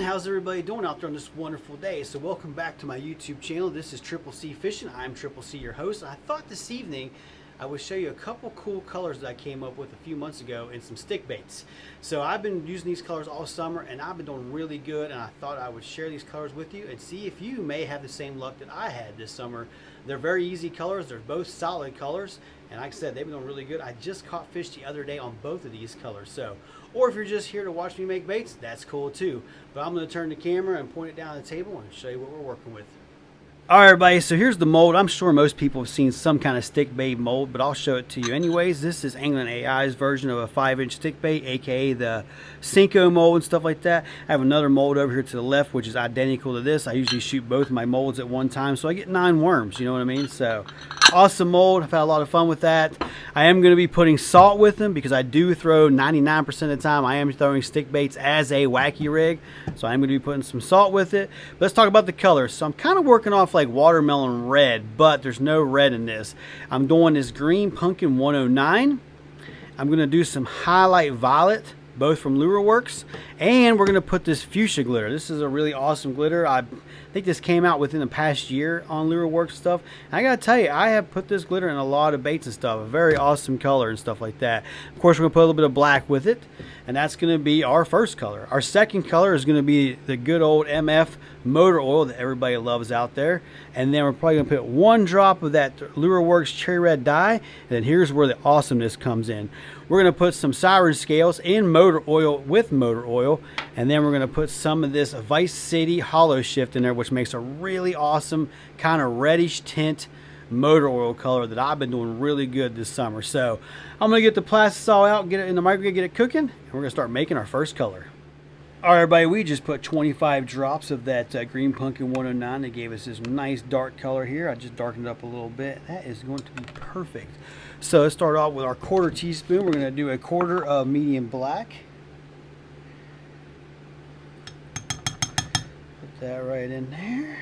How's everybody doing out there on this wonderful day? So welcome back to my YouTube channel. This is Triple C Fishing. I'm Triple C, your host. I thought this evening I would show you a couple cool colors that I came up with a few months ago in some stick baits. So I've been using these colors all summer and I've been doing really good, and I thought I would share these colors with you and see if you may have the same luck that I had this summer. They're very easy colors. They're both solid colors, and like I said, they've been doing really good. I just caught fish the other day on both of these colors. So, or if you're just here to watch me make baits, that's cool too. But I'm going to turn the camera and point it down the table and show you what we're working with. All right, everybody, so here's the mold. I'm sure most people have seen some kind of stick bait mold, but I'll show it to you anyways. This is Angling AI's version of a 5-inch stick bait, aka the Senko mold and stuff like that. I have another mold over here to the left, which is identical to this. I usually shoot both of my molds at one time, so I get 9 worms, you know what I mean? So, awesome mold. I've had a lot of fun with that. I am going to be putting salt with them because I do throw 99% of the time. I am throwing stick baits as a wacky rig, so I'm going to be putting some salt with it. But let's talk about the colors. So I'm kind of working off like watermelon red, but there's no red in this. I'm doing this green pumpkin 109. I'm going to do some highlight violet, both from Lure Works, and we're going to put this fuchsia glitter. This is a really awesome glitter. I think this came out within the past year on Lure Works stuff. And I gotta tell you, I have put this glitter in a lot of baits and stuff. A very awesome color and stuff like that. Of course, we're gonna put a little bit of black with it, and that's gonna be our first color. Our second color is gonna be the good old MF motor oil that everybody loves out there. And then we're probably gonna put 1 drop of that Lure Works cherry red dye. And then here's where the awesomeness comes in. We're gonna put some siren scales in motor oil with motor oil, and then we're gonna put some of this Vice City hollow shift in there, which makes a really awesome kind of reddish tint motor oil color that I've been doing really good this summer. So I'm gonna get the plastisol out, get it in the microwave, get it cooking, and we're gonna start making our first color. All right, everybody, we just put 25 drops of that green pumpkin 109 that gave us this nice dark color here. I just darkened it up a little bit. That is going to be perfect. So let's start off with our 1/4 teaspoon. We're going to do a 1/4 of medium black. Put that right in there.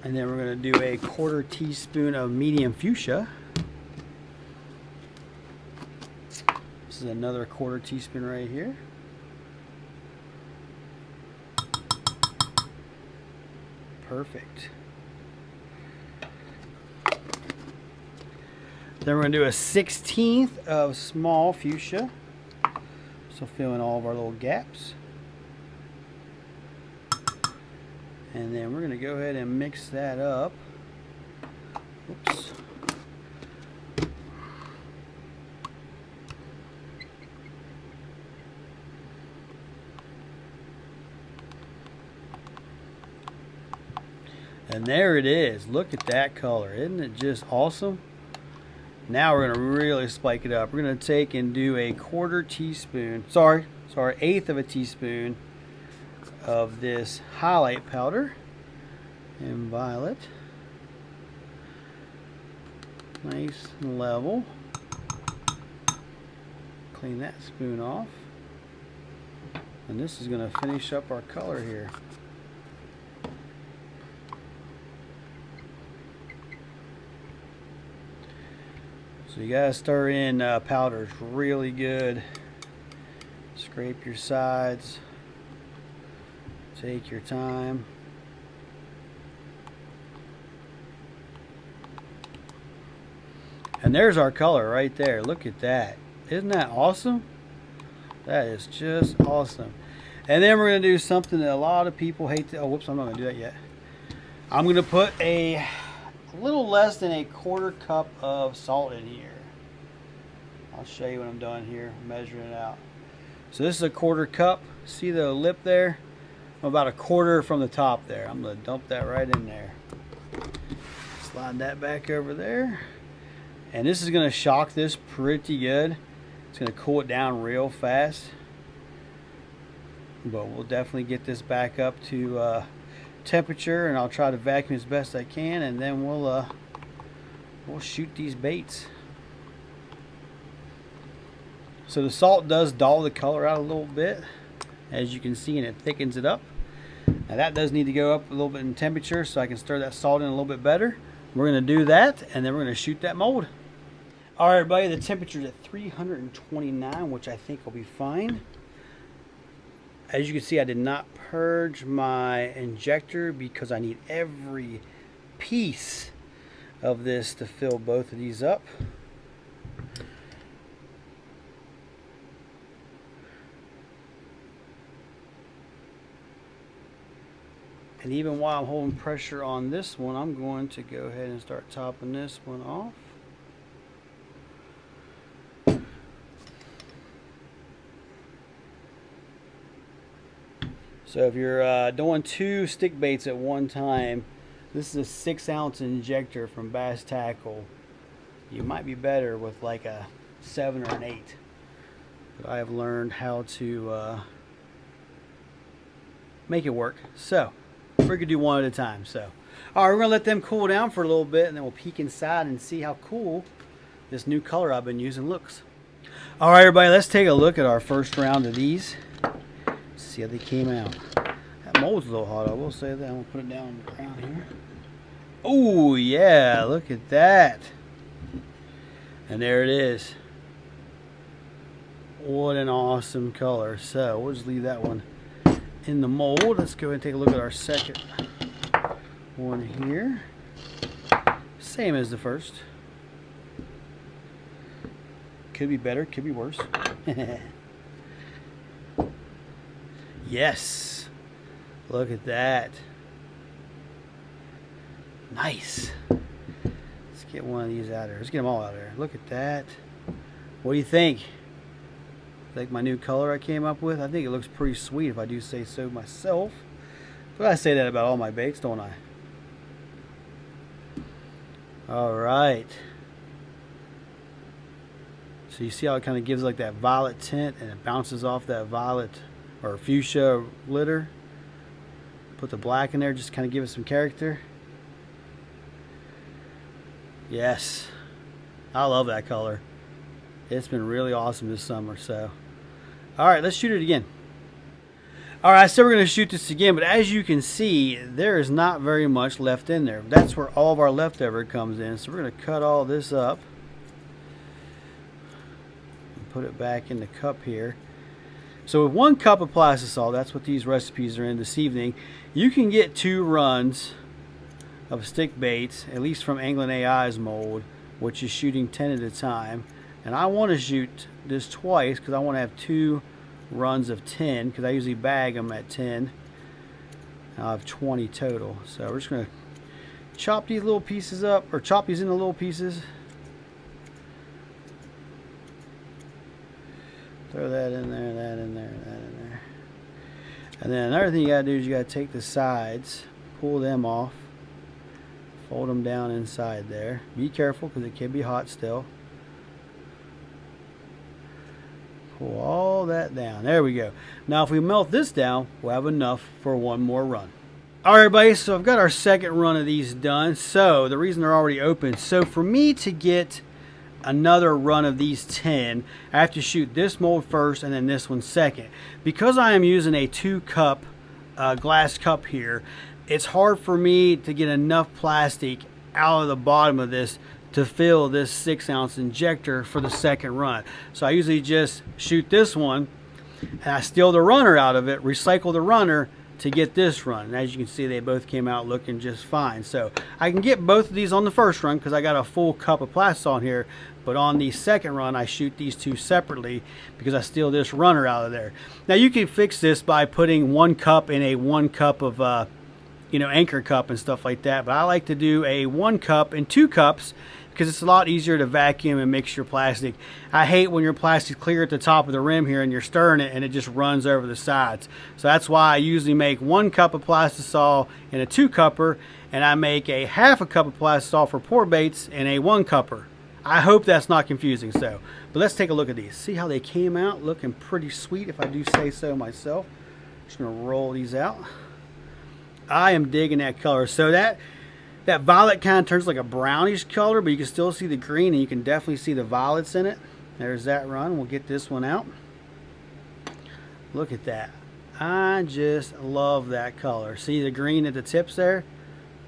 And then we're going to do a 1/4 teaspoon of medium fuchsia. This is another 1/4 teaspoon right here. Perfect. Then we're going to do a 1/16 of small fuchsia. So fill in all of our little gaps. And then we're going to go ahead and mix that up. Oops. And there it is. Look at that color. Isn't it just awesome? Now we're going to really spike it up. We're going to take and do a 1/4 teaspoon, sorry, 1/8 of a teaspoon of this highlight powder in violet. Nice and level. Clean that spoon off. And this is going to finish up our color here. So you gotta stir in powders really good. Scrape your sides. Take your time. And there's our color right there. Look at that. Isn't that awesome? That is just awesome. And then we're gonna do something that a lot of people hate to, oh whoops, I'm not gonna do that yet. I'm gonna put a little less than a 1/4 cup of salt in here. I'll show you what I'm doing here, measuring it out. So this is a 1/4 cup. See the lip there? I'm about a 1/4 from the top there. I'm going to dump that right in there. Slide that back over there. And this is going to shock this pretty good. It's going to cool it down real fast. But we'll definitely get this back up to temperature, and I'll try to vacuum as best I can, and then we'll shoot these baits. So the salt does dull the color out a little bit, as you can see, and it thickens it up. Now that does need to go up a little bit in temperature so I can stir that salt in a little bit better. We're going to do that, and then we're going to shoot that mold. All right, everybody, the temperature is at 329, which I think will be fine. As you can see, I did not purge my injector because I need every piece of this to fill both of these up. And even while I'm holding pressure on this one, I'm going to go ahead and start topping this one off. So if you're doing 2 stick baits at one time, this is a 6-ounce injector from Bass Tackle. You might be better with like a 7 or an 8. But I have learned how to make it work. So we're gonna do one at a time. So, all right, we're gonna let them cool down for a little bit, and then we'll peek inside and see how cool this new color I've been using looks. All right, everybody, let's take a look at our first round of these. See how they came out. That mold's a little hot, I will say that. I'm gonna put it down on the ground here. Oh yeah, look at that. And there it is. What an awesome color. So we'll just leave that one in the mold. Let's go ahead and take a look at our second one here. Same as the first. Could be better, could be worse. Yes. Look at that. Nice. Let's get one of these out of there. Let's get them all out of there. Look at that. What do you think? Like my new color I came up with? I think it looks pretty sweet if I do say so myself. But I say that about all my baits, don't I? Alright. So you see how it kind of gives like that violet tint and it bounces off that violet or fuchsia glitter. Put the black in there just to kind of give it some character. Yes. I love that color. It's been really awesome this summer. So, alright, let's shoot it again. Alright, I said we're going to shoot this again, but as you can see, there is not very much left in there. That's where all of our leftover comes in. So we're going to cut all this up and put it back in the cup here. So with 1 cup of plastisol, that's what these recipes are in this evening, you can get 2 runs of stick baits, at least from Angling AI's mold, which is shooting 10 at a time. And I want to shoot this twice because I want to have 2 runs of 10 because I usually bag them at 10. I'll have 20 total. So we're just going to chop these little pieces up, or chop these into little pieces. Throw that in there, that in there, that in there. And then another thing you got to do is you got to take the sides, pull them off, fold them down inside there. Be careful because it can be hot still. Pull all that down. There we go. Now if we melt this down, we'll have enough for 1 more run. Alright everybody, so I've got our second run of these done. So the reason they're already open, so for me to get another run of these 10, I have to shoot this mold first and then this one second. Because I am using a 2-cup glass cup here, it's hard for me to get enough plastic out of the bottom of this to fill this 6-ounce injector for the second run. So I usually just shoot this one and I steal the runner out of it, recycle the runner to get this run. And as you can see, they both came out looking just fine. So I can get both of these on the first run because I got a full cup of plastic on here, but on the second run I shoot these 2 separately because I steal this runner out of there. Now you can fix this by putting 1 cup in a 1 cup of anchor cup and stuff like that, but I like to do a 1 cup in 2 cups because it's a lot easier to vacuum and mix your plastic. I hate when your plastic's clear at the top of the rim here and you're stirring it and it just runs over the sides. So that's why I usually make 1 cup of plastisol in a 2-cupper, and I make a half a cup of plastisol for pour baits in a 1-cupper. I hope that's not confusing. So, but let's take a look at these. See how they came out looking pretty sweet if I do say so myself. Just gonna roll these out. I am digging that color. So that violet kind of turns like a brownish color, but you can still see the green and you can definitely see the violets in it. There's that run. We'll get this one out. Look at that. I just love that color. See the green at the tips there?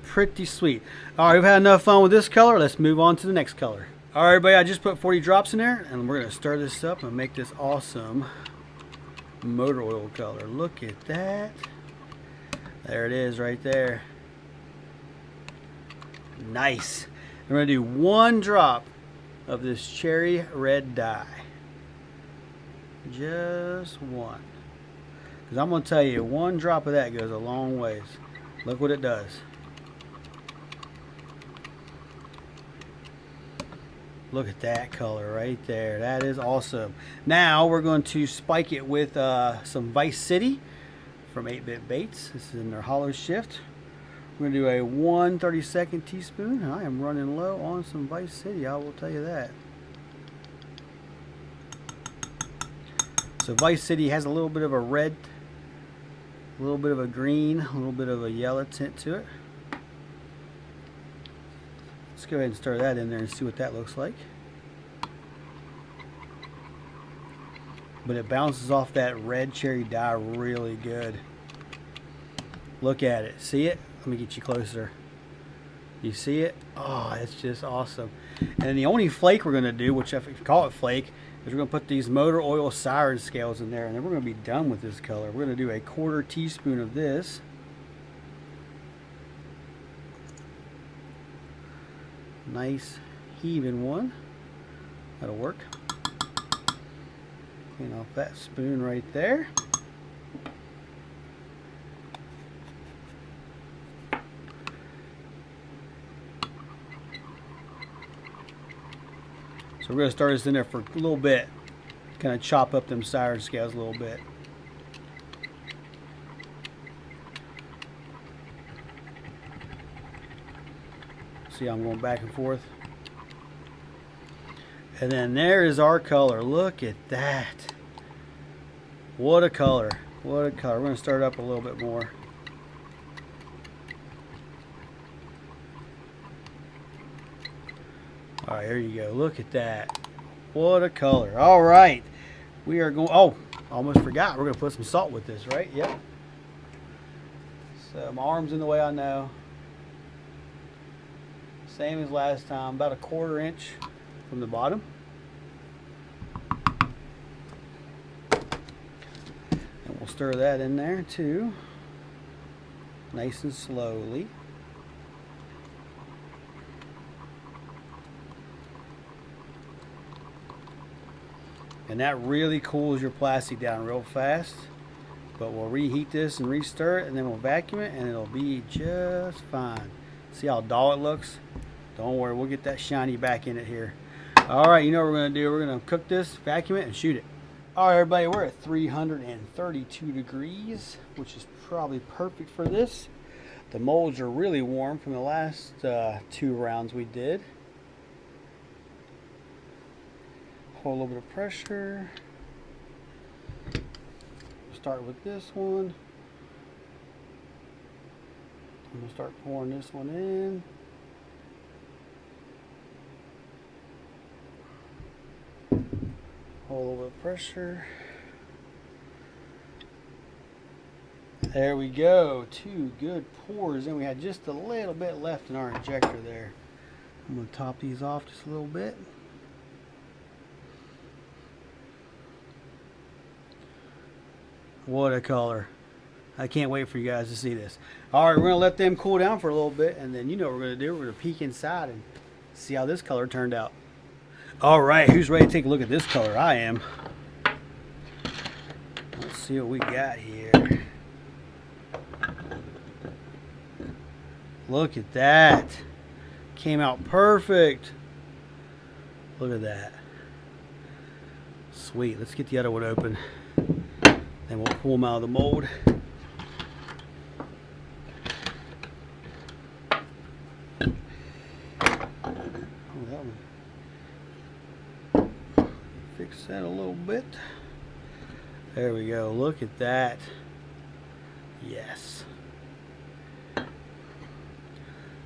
Pretty sweet. All right, we've had enough fun with this color. Let's move on to the next color. All right, everybody, I just put 40 drops in there and we're going to stir this up and make this awesome motor oil color. Look at that. There it is right there. Nice. We're going to do 1 drop of this cherry red dye. Just 1. Because I'm going to tell you, 1 drop of that goes a long ways. Look what it does. Look at that color right there. That is awesome. Now we're going to spike it with some Vice City from 8-Bit Baits. This is in their hollow shift. We're going to do a 1/32 teaspoon. I am running low on some Vice City, I will tell you that. So Vice City has a little bit of a red, a little bit of a green, a little bit of a yellow tint to it. Let's go ahead and stir that in there and see what that looks like. But it bounces off that red cherry dye really good. Look at it. See it? Let me get you closer. You see it? Oh, it's just awesome. And the only flake we're going to do, which if you call it flake, is we're going to put these motor oil siren scales in there, and then we're going to be done with this color. We're going to do a 1/4 teaspoon of this. Nice even one. That'll work. Clean off that spoon right there. So we're going to start this in there for a little bit. Kind of chop up them siren scales a little bit. See how I'm going back and forth? And then there is our color. Look at that. What a color. What a color. We're going to start up a little bit more. Alright, here you go. Look at that. What a color. Alright. We are going... Oh, almost forgot. We're going to put some salt with this, right? Yep. So my arm's in the way, I know. Same as last time. About a 1/4 inch from the bottom. And we'll stir that in there too. Nice and slowly. And that really cools your plastic down real fast. But we'll reheat this and restir it, and then we'll vacuum it, and it'll be just fine. See how dull it looks? Don't worry, we'll get that shiny back in it here. Alright, you know what we're going to do. We're going to cook this, vacuum it, and shoot it. Alright everybody, we're at 332 degrees, which is probably perfect for this. The molds are really warm from the last 2 rounds we did. Hold a little bit of pressure. Start with this one. I'm going to start pouring this one in. Hold a little bit of pressure. There we go. 2 good pours. And we had just a little bit left in our injector there. I'm going to top these off just a little bit. What a color. I can't wait for you guys to see this. Alright, we're going to let them cool down for a little bit, and then you know what we're going to do. We're going to peek inside and see how this color turned out. Alright, who's ready to take a look at this color? I am. Let's see what we got here. Look at that. Came out perfect. Look at that. Sweet. Let's get the other one open. Then we'll pull them out of the mold. Oh, that one. Fix that a little bit. There we go. Look at that. Yes.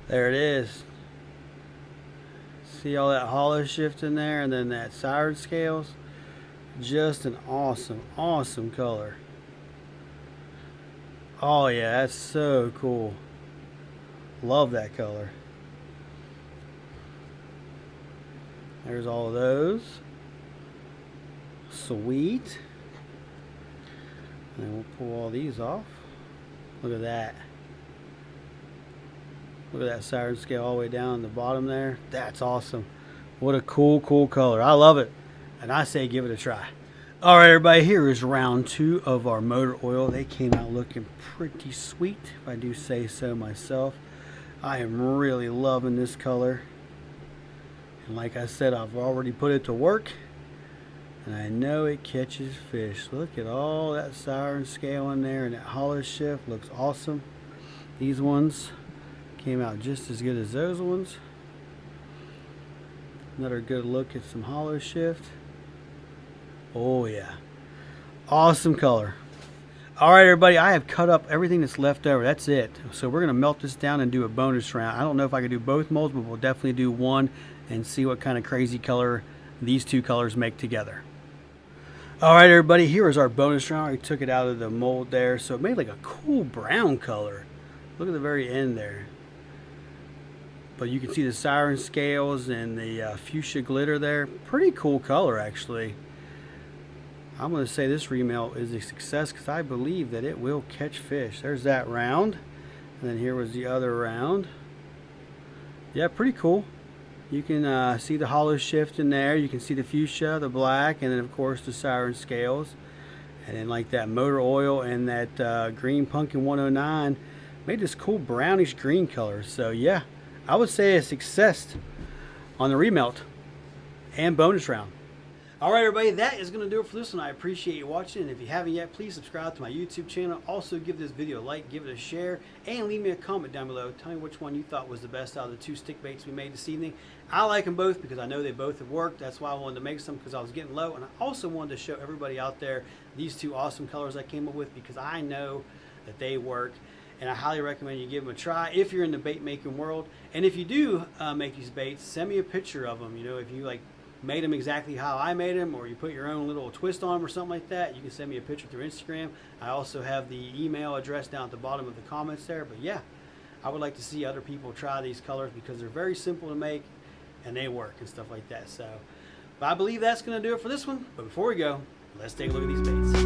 There it is. See all that hollow shift in there, and then that siren scales. Just an awesome, awesome color. Oh yeah, that's so cool. Love that color. There's all of those. Sweet. And we'll pull all these off. Look at that. Look at that siren scale all the way down the bottom there. That's awesome. What a cool color. I love it. And I say give it a try. All right, everybody, here is round 2 of our motor oil. They came out looking pretty sweet, if I do say so myself. I am really loving this color. And like I said, I've already put it to work. And I know it catches fish. Look at all that siren scale in there, and that hollow shift looks awesome. These ones came out just as good as those ones. Another good look at some hollow shift. Oh yeah, awesome color. All right, everybody, I have cut up everything that's left over. That's it. So we're gonna melt this down and do a bonus round. I don't know if I can do both molds, but we'll definitely do one and see what kind of crazy color these 2 colors make together. All right, everybody, here is our bonus round. I took it out of the mold there, so it made like a cool brown color. Look at the very end there. But you can see the siren scales and the fuchsia glitter there. Pretty cool color, actually. I'm going to say this remelt is a success because I believe that it will catch fish. There's that round. And then here was the other round. Yeah, pretty cool. You can see the hollow shift in there. You can see the fuchsia, the black, and then of course the siren scales. And then like that motor oil and that green pumpkin 109 made this cool brownish green color. So yeah, I would say a success on the remelt and bonus round. All right, everybody, that is going to do it for this one. I appreciate you watching, and if you haven't yet, please subscribe to my YouTube channel. Also, give this video a like, give it a share, and leave me a comment down below. Tell me which one you thought was the best out of the 2 stick baits we made this evening. I like them both because I know they both have worked. That's why I wanted to make some, because I was getting low, and I also wanted to show everybody out there these 2 awesome colors I came up with because I know that they work. And I highly recommend you give them a try if you're in the bait making world. And if you do make these baits, send me a picture of them. You know, if you like made them exactly how I made them, or you put your own little twist on them or something like that, you can send me a picture through Instagram. I also have the email address down at the bottom of the comments there. But yeah, I would like to see other people try these colors because they're very simple to make and they work and stuff like that. So, but I believe that's going to do it for this one. But before we go, let's take a look at these baits.